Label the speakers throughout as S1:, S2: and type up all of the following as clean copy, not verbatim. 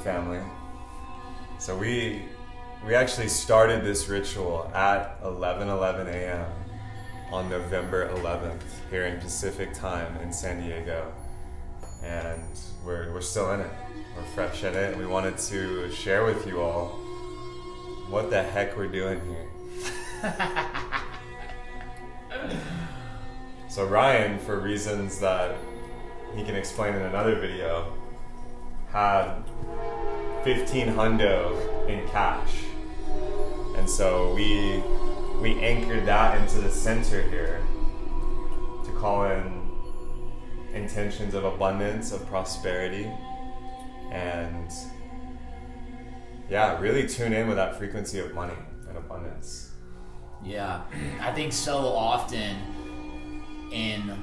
S1: family. So we actually started this ritual at 11:11 a.m. on November 11th here in Pacific time in San Diego, and we're still in it. We're fresh in it, and we wanted to share with you all what the heck we're doing here. So Ryan, for reasons that he can explain in another video, had 15 hundo in cash. And so we anchored that into the center here to call in intentions of abundance, of prosperity, and yeah, really tune in with that frequency of money and abundance.
S2: Yeah, I think so often in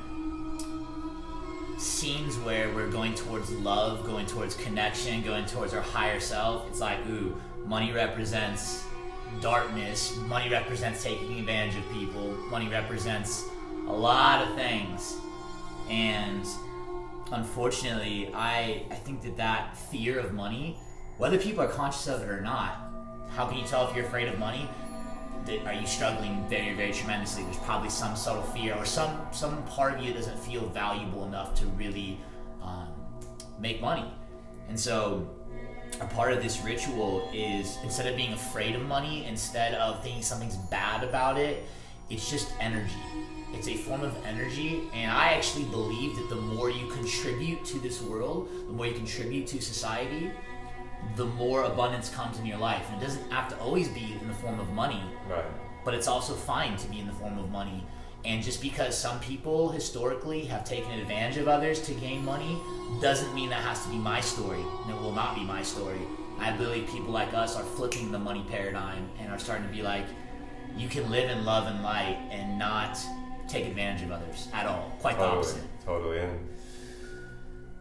S2: scenes where we're going towards love, going towards connection, going towards our higher self, it's like, ooh, money represents darkness, money represents taking advantage of people, money represents a lot of things. And unfortunately, I think that fear of money, whether people are conscious of it or not, how can you tell if you're afraid of money? Are you struggling very, very tremendously? There's probably some subtle fear, or some part of you doesn't feel valuable enough to really make money. And so a part of this ritual is, instead of being afraid of money, instead of thinking something's bad about it, it's just energy. It's a form of energy, and I actually believe that the more you contribute to this world, the more you contribute to society, the more abundance comes in your life. And it doesn't have to always be in the form of money,
S1: right? But
S2: it's also fine to be in the form of money. And just because some people historically have taken advantage of others to gain money doesn't mean that has to be my story, and it will not be my story. I believe people like us are flipping the money paradigm and are starting to be like, you can live in love and light and not take advantage of others at all. Quite the opposite.
S1: Totally. And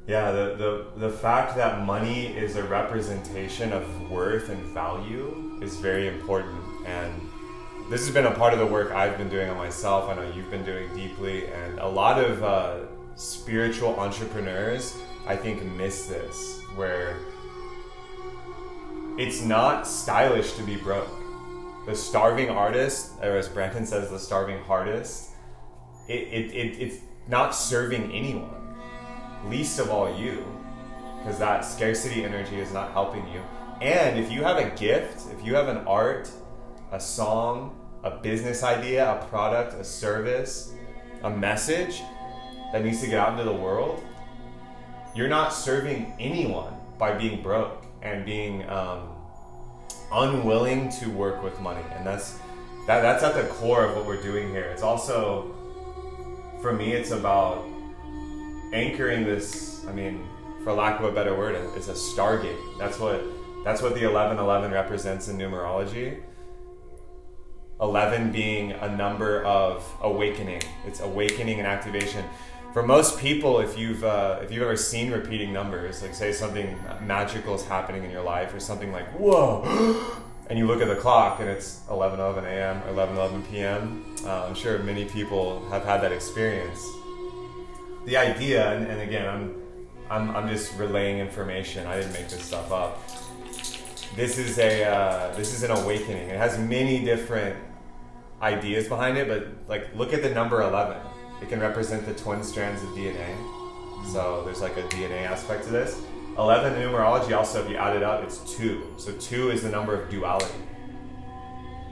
S1: yeah, the fact that money is a representation of worth and value is very important. And this has been a part of the work I've been doing on myself. I know you've been doing deeply. And a lot of spiritual entrepreneurs, I think, miss this, where it's not stylish to be broke. The starving artist, or as Brandon says, the starving artist, it's not serving anyone. Least of all you, because that scarcity energy is not helping you. And if you have a gift, if you have an art, a song, a business idea, a product, a service, a message that needs to get out into the world, you're not serving anyone by being broke and being unwilling to work with money. And that's at the core of what we're doing here. It's also, for me, it's about anchoring this, for lack of a better word, it's a stargate. That's what the 1111 represents in numerology. 11 being a number of awakening. It's awakening and activation. For most people, if you've ever seen repeating numbers, like say something magical is happening in your life, or something like, whoa, and you look at the clock and it's 11:11 a.m. or 11:11 p.m. I'm sure many people have had that experience. The idea, and again, I'm just relaying information. I didn't make this stuff up. This is an awakening. It has many different ideas behind it, but like, look at the number 11. It can represent the twin strands of DNA. So there's like a DNA aspect to this. 11 in numerology, also, if you add it up, it's 2. So 2 is the number of duality.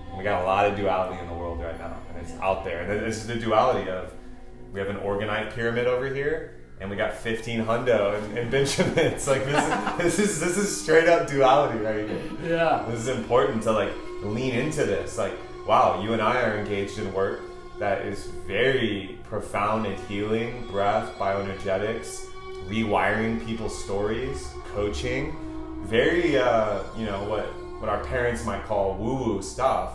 S1: And we got a lot of duality in the world right now, and it's out there. And this is the duality of, we have an organite pyramid over here, and we got 15 hundo and Benjamin. It's like, this is straight up duality right here.
S2: Yeah.
S1: This is important to like lean into this. Like, wow, you and I are engaged in work that is very profound and healing, breath, bioenergetics, rewiring people's stories, coaching, very, what our parents might call woo-woo stuff.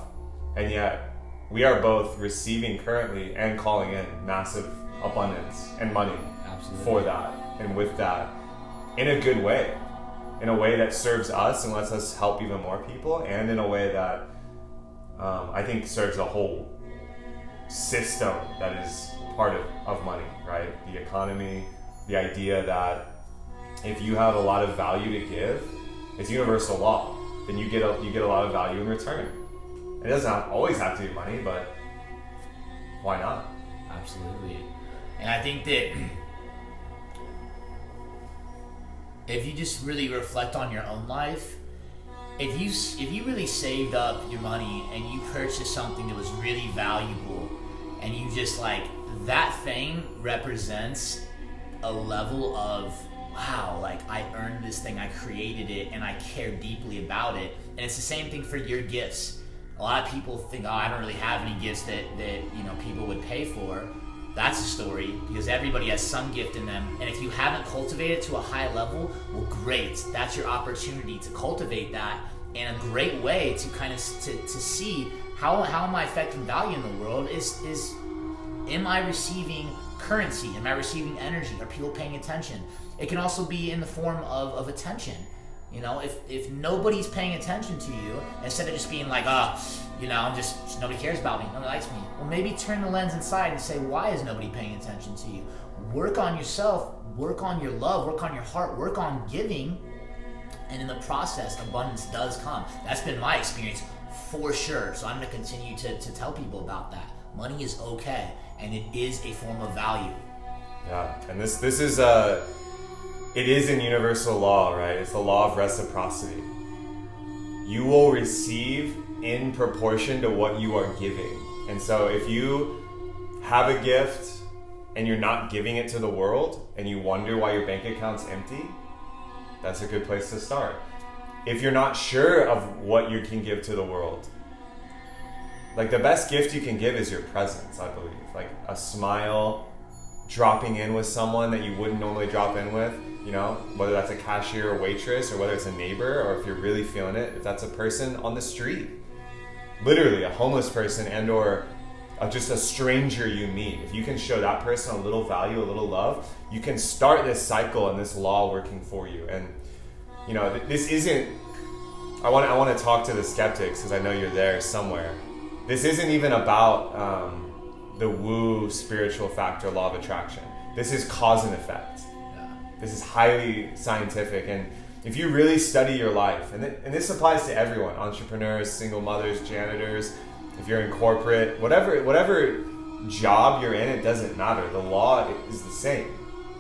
S1: And yet we are both receiving currently and calling in massive abundance and money. Absolutely. For that and with that, in a good way, in a way that serves us and lets us help even more people, and in a way that I think serves a whole system that is part of money, right? The economy, the idea that if you have a lot of value to give, It's universal law. Then you get a lot of value in return. It doesn't always have to be money, but why not?
S2: Absolutely. And I think that if you just really reflect on your own life, if you really saved up your money and you purchased something that was really valuable, and you just like, that thing represents a level of, wow, like I earned this thing, I created it, and I care deeply about it. And it's the same thing for your gifts. A lot of people think, oh, I don't really have any gifts that people would pay for. That's a story, because everybody has some gift in them, and if you haven't cultivated it to a high level, well, great. That's your opportunity to cultivate that, and a great way to kind of to see how am I affecting value in the world is am I receiving currency? Am I receiving energy? Are people paying attention? It can also be in the form of attention. If nobody's paying attention to you, instead of just being like, nobody cares about me, nobody likes me. Well, maybe turn the lens inside and say, why is nobody paying attention to you? Work on yourself, work on your love, work on your heart, work on giving, and in the process, abundance does come. That's been my experience for sure. So I'm going to continue to tell people about that. Money is okay, and it is a form of value.
S1: Yeah, and this is it is in universal law, right? It's the law of reciprocity. You will receive in proportion to what you are giving. And so if you have a gift and you're not giving it to the world, and you wonder why your bank account's empty, that's a good place to start. If you're not sure of what you can give to the world, like the best gift you can give is your presence, I believe. Like a smile, dropping in with someone that you wouldn't normally drop in with, whether that's a cashier or waitress, or whether it's a neighbor, or if you're really feeling it, if that's a person on the street, literally a homeless person, and or just a stranger you meet. If you can show that person a little value, a little love, you can start this cycle and this law working for you. And this isn't, I want to talk to the skeptics, because I know you're there somewhere. This isn't even about the woo spiritual factor law of attraction. This is cause and effect. This is highly scientific, and if you really study your life, and this applies to everyone, entrepreneurs, single mothers, janitors, if you're in corporate, whatever job you're in, it doesn't matter. The law is the same.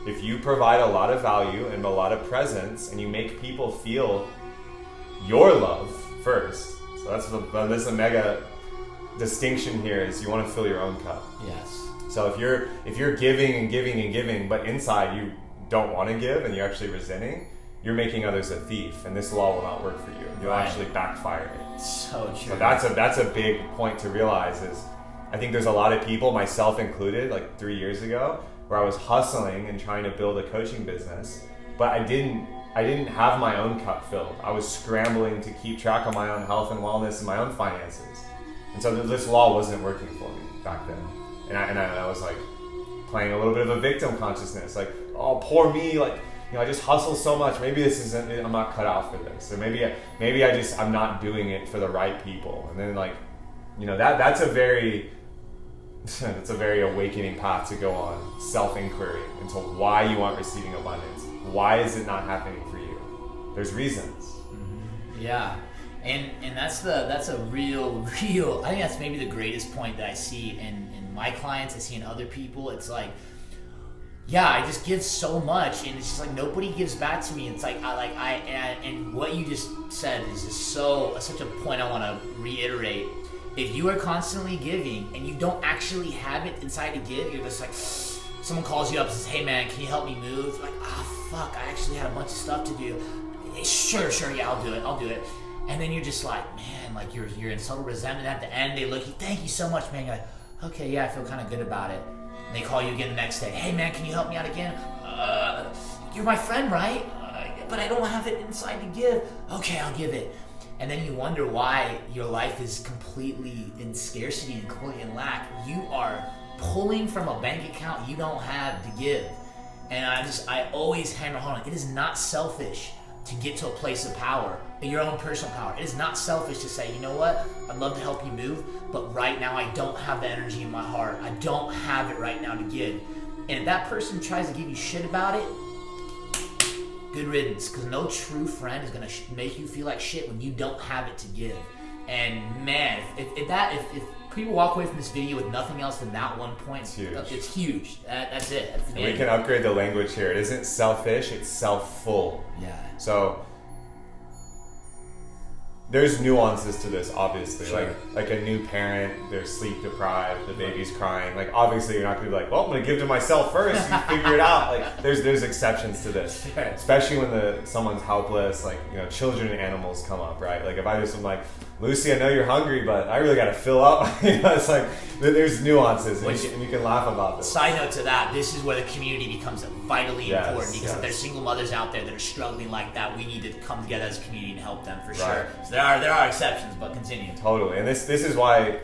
S1: If you provide a lot of value and a lot of presence, and you make people feel your love first, so that's the mega distinction here, is you want to fill your own cup.
S2: Yes.
S1: So if you're giving and giving and giving, but inside you don't want to give and you're actually resenting, you're making others a thief, and this law will not work for you. You'll actually backfire it.
S2: So true.
S1: So that's a big point to realize. Is I think there's a lot of people, myself included, like 3 years ago, where I was hustling and trying to build a coaching business, but I didn't have my own cup filled. I was scrambling to keep track of my own health and wellness and my own finances, and so this law wasn't working for me back then. And I was like playing a little bit of a victim consciousness, like, oh, poor me, like, I just hustle so much. Maybe this isn't, I'm not cut out for this. Or maybe I'm not doing it for the right people. And then that's a very awakening path to go on. Self-inquiry into why you aren't receiving abundance. Why is it not happening for you? There's reasons.
S2: Mm-hmm. Yeah. And that's a real, I think that's maybe the greatest point that I see in my clients, I see in other people. It's like, yeah, I just give so much, and it's just like nobody gives back to me. It's like and what you just said is just such a point I want to reiterate. If you are constantly giving and you don't actually have it inside to give, you're just like, someone calls you up and says, hey man, can you help me move? You're like, fuck, I actually had a bunch of stuff to do. Sure, yeah, I'll do it. And then you're just like, man, like you're in subtle resentment. At the end, they look, thank you so much, man. You're like, okay, yeah, I feel kind of good about it. And they call you again the next day. Hey, man, can you help me out again? You're my friend, right? But I don't have it inside to give. Okay, I'll give it. And then you wonder why your life is completely in scarcity and completely in lack. You are pulling from a bank account you don't have to give. And I always hammer home on it. It is not selfish to get to a place of power, your own personal power. It is not selfish to say, you know what, I'd love to help you move, but right now I don't have the energy in my heart. I don't have it right now to give. And if that person tries to give you shit about it, good riddance, because no true friend is gonna make you feel like shit when you don't have it to give. And man, if people walk away from this video with nothing else than that one point, it's huge. That's it. That's
S1: we can upgrade the language here. It isn't selfish, it's self-full.
S2: Yeah.
S1: So there's nuances to this, obviously.
S2: Sure.
S1: Like a new parent, they're sleep deprived, the baby's crying. Like, obviously, you're not gonna be like, well, I'm gonna give to myself first. You figure it out. Like, there's exceptions to this,
S2: Sure.
S1: especially when someone's helpless. Like, children and animals come up, right? Like, if I just am like, Lucy, I know you're hungry, but I really gotta fill up. It's like there's nuances, and you can laugh about this.
S2: Side note to that, this is where the community becomes vitally important, because
S1: yes.
S2: if there's single mothers out there that are struggling like that, we need to come together as a community and help them for sure.
S1: Right.
S2: So there are exceptions, but continue.
S1: Totally, and this is why,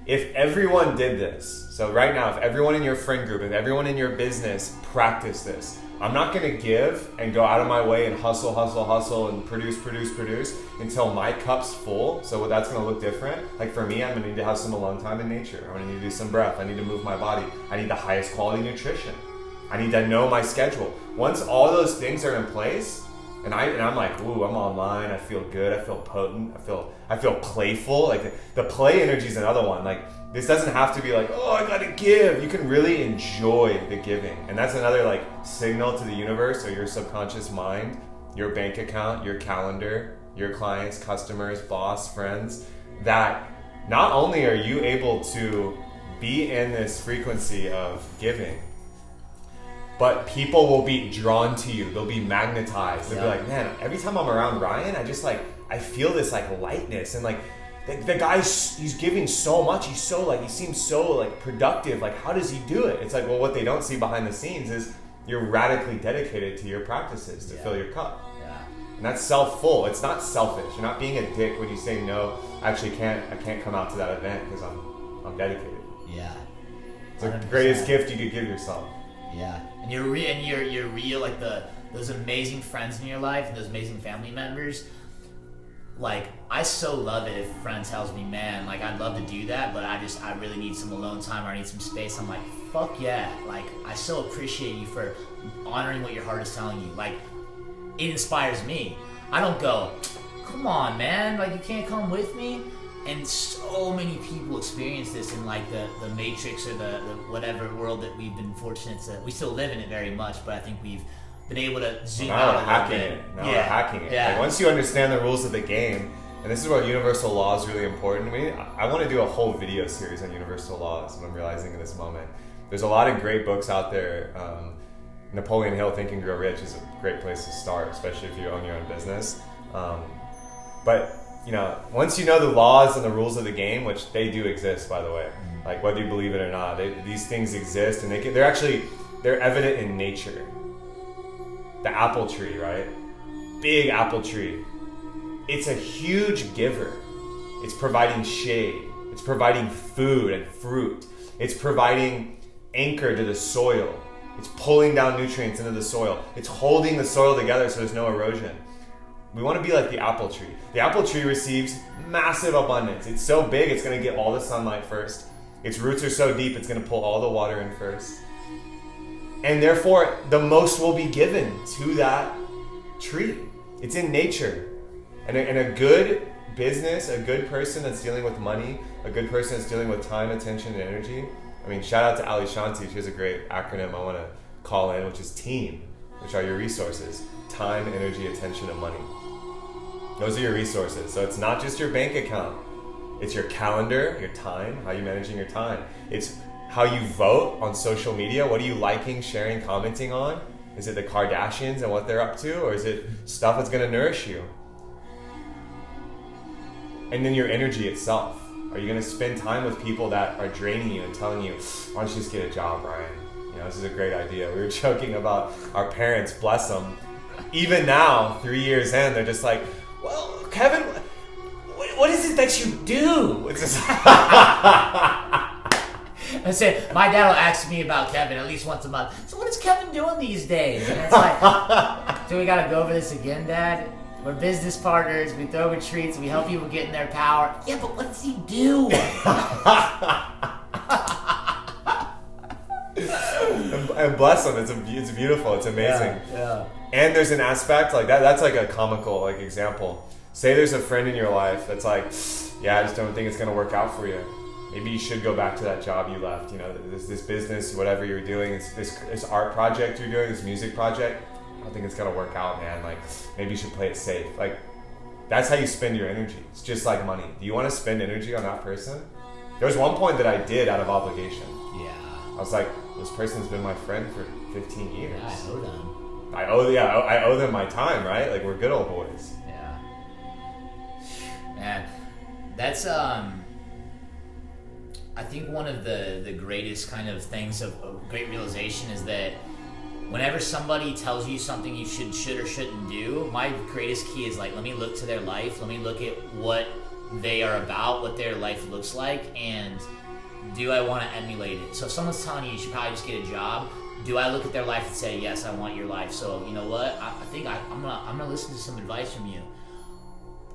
S1: if everyone did this, so right now, if everyone in your friend group, if everyone in your business practice this, I'm not going to give and go out of my way and hustle and produce until my cup's full. So that's going to look different. Like for me, I'm going to need to have some alone time in nature. I'm going to need to do some breath. I need to move my body. I need the highest quality nutrition. I need to know my schedule. Once all those things are in place, and I'm like, ooh, I'm online. I feel good. I feel potent. I feel playful. Like the play energy is another one. Like this doesn't have to be like, oh, I gotta give. You can really enjoy the giving, and that's another like signal to the universe or your subconscious mind, your bank account, your calendar, your clients, customers, boss, friends, that not only are you able to be in this frequency of giving, but people will be drawn to you. They'll be magnetized. They'll be like, man, every time I'm around Ryan, I feel this like lightness, and like the guy, he's giving so much. He seems so like productive. Like, how does he do it? It's like, well, what they don't see behind the scenes is you're radically dedicated to your practices to fill your cup.
S2: Yeah.
S1: And that's self-full. It's not selfish. You're not being a dick when you say no. I can't come out to that event because I'm dedicated.
S2: Yeah.
S1: It's the greatest gift you could give yourself.
S2: Yeah, and you're real, like those amazing friends in your life and those amazing family members. Like, I so love it if a friend tells me, man, like, I'd love to do that, but I really need some alone time, or I need some space. I'm like, fuck yeah. Like, I so appreciate you for honoring what your heart is telling you. Like, it inspires me. I don't go, come on, man, like, you can't come with me. And so many people experience this in like the matrix or the whatever world that we've been fortunate to, we still live in it very much, but I think we've been able to zoom out a little bit.
S1: We're hacking it.
S2: Yeah.
S1: Like, once you understand the rules of the game, and this is where universal law is really important. I want to do a whole video series on universal laws, and I'm realizing in this moment. There's a lot of great books out there. Napoleon Hill, Think and Grow Rich is a great place to start, especially if you own your own business. But once you know the laws and the rules of the game, which they do exist, by the way, like whether you believe it or not, these things exist, and they're evident in nature. The apple tree, right? Big apple tree. It's a huge giver. It's providing shade. It's providing food and fruit. It's providing anchor to the soil. It's pulling down nutrients into the soil. It's holding the soil together so there's no erosion. We want to be like the apple tree. The apple tree receives massive abundance. It's so big, it's going to get all the sunlight first. Its roots are so deep, it's going to pull all the water in first. And therefore, the most will be given to that tree. It's in nature. And a good business, a good person that's dealing with money, a good person that's dealing with time, attention, and energy. I mean, shout out to Ali Shanti. She has a great acronym I want to call in, which is TEAM, which are your resources. Time, energy, attention, and money. Those are your resources. So it's not just your bank account. It's your calendar, your time, how you're managing your time. It's how you vote on social media. What are you liking, sharing, commenting on? Is it the Kardashians and what they're up to? Or is it stuff that's going to nourish you? And then your energy itself. Are you going to spend time with people that are draining you and telling you, why don't you just get a job, Ryan? This is a great idea. We were joking about our parents, bless them. Even now, 3 years in, they're just like, well, Kevin, what is it that you do? It's just
S2: I said, my dad will ask me about Kevin at least once a month. So what is Kevin doing these days? And it's like, so we got to go over this again, Dad? We're business partners. We throw retreats. We help people get in their power. Yeah, but what does he do?
S1: and bless them. It's beautiful. It's amazing.
S2: Yeah.
S1: And there's an aspect like that. That's like a comical like example. Say there's a friend in your life that's like, yeah, I just don't think it's gonna work out for you. Maybe you should go back to that job you left. You know, this business, whatever you're doing, this art project you're doing, this music project. I don't think it's gonna work out, man. Like, maybe you should play it safe. Like, that's how you spend your energy. It's just like money. Do you want to spend energy on that person? There was one point that I did out of obligation.
S2: Yeah.
S1: I was like, this person's been my friend for 15 years.
S2: Yeah, I owe them.
S1: I owe them my time, right? Like, we're good old boys.
S2: Yeah. Man, that's I think one of the greatest kind of things of great realization is that whenever somebody tells you something you should or shouldn't do, my greatest key is like, let me look to their life, let me look at what they are about, what their life looks like, and do I want to emulate it? So if someone's telling you should probably just get a job, do I look at their life and say, yes, I want your life? So you know what? I think I'm gonna listen to some advice from you.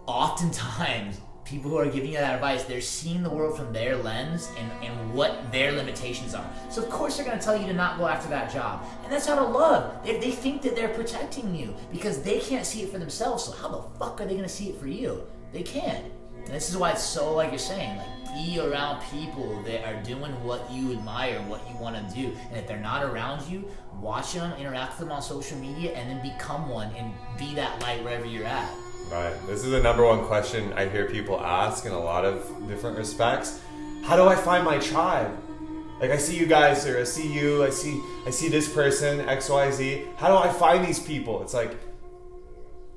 S2: Oftentimes, people who are giving you that advice, they're seeing the world from their lens and what their limitations are. So of course they're going to tell you to not go after that job. And that's out of love. They think that they're protecting you because they can't see it for themselves. So how the fuck are they going to see it for you? They can't. And this is why it's so, like you're saying, like, be around people that are doing what you admire, what you want to do. And if they're not around you, watch them, interact with them on social media, and then become one and be that light wherever you're at.
S1: Right. This is the number one question I hear people ask in a lot of different respects. How do I find my tribe? Like, I see you guys, or I see you, I see this person, XYZ. How do I find these people? It's like,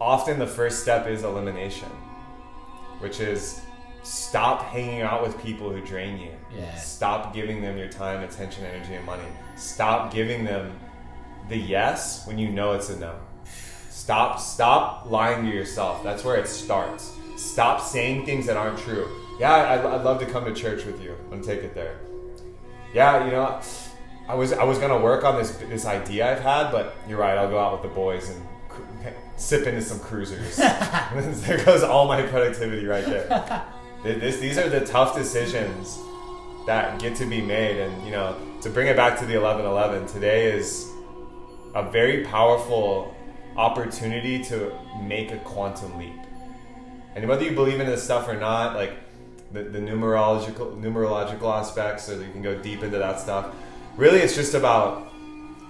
S1: often the first step is elimination, which is stop hanging out with people who drain you.
S2: Yeah.
S1: Stop giving them your time, attention, energy, and money. Stop giving them the yes when you know it's a no. Stop lying to yourself. That's where it starts. Stop saying things that aren't true. Yeah, I'd love to come to church with you. I'm gonna take it there. Yeah, you know, I was gonna work on this idea I've had, but you're right. I'll go out with the boys and sip into some cruisers. There goes all my productivity right there. These are the tough decisions that get to be made, and you know, to bring it back to the 11:11, today is a very powerful opportunity to make a quantum leap. And whether you believe in this stuff or not, like the numerological aspects, so that you can go deep into that stuff. Really, it's just about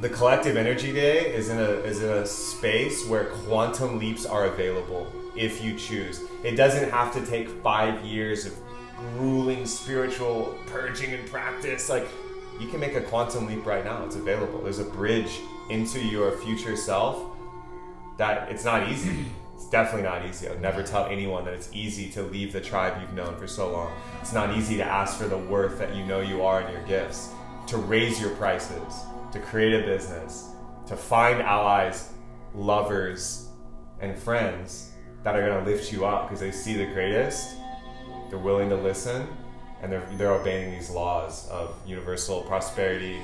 S1: the collective energy today is in a space where quantum leaps are available if you choose. It doesn't have to take 5 years of grueling spiritual purging and practice. Like, you can make a quantum leap right now. It's available. There's a bridge into your future self that it's not easy. It's definitely not easy. I would never tell anyone that it's easy to leave the tribe you've known for so long. It's not easy to ask for the worth that you know you are in your gifts, to raise your prices, to create a business, to find allies, lovers, and friends that are going to lift you up because they see the greatest. They're willing to listen, and they're obeying these laws of universal prosperity,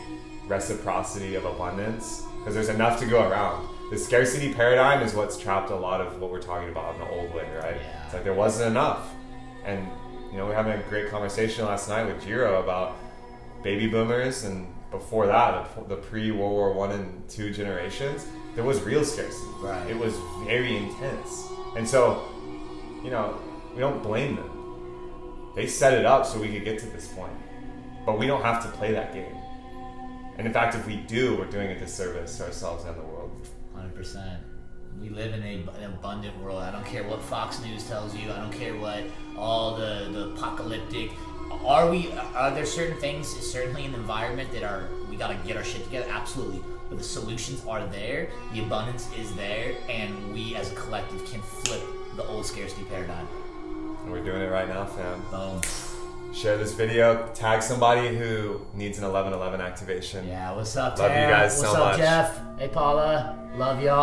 S1: reciprocity, of abundance, because there's enough to go around. The scarcity paradigm is what's trapped a lot of what we're talking about in the old way, right?
S2: Yeah.
S1: It's like there wasn't enough. And, you know, we're having a great conversation last night with Jiro about baby boomers, and before that, the pre-World War I and II generations, there was real scarcity.
S2: Right.
S1: It was very intense. And so, you know, we don't blame them. They set it up so we could get to this point. But we don't have to play that game. And in fact, if we do, we're doing a disservice to ourselves and the world.
S2: 100%. We live in an abundant world. I don't care what Fox News tells you. I don't care what all the apocalyptic. Are there certain things, certainly in the environment, that we got to get our shit together? Absolutely. But the solutions are there. The abundance is there, and we as a collective can flip the old scarcity paradigm.
S1: And we're doing it right now, fam.
S2: Boom.
S1: Share this video. Tag somebody who needs an 11:11 activation.
S2: Yeah, what's up,
S1: Love
S2: Tam?
S1: you guys so
S2: What's up,
S1: much.
S2: Jeff? Hey, Paula. Love y'all.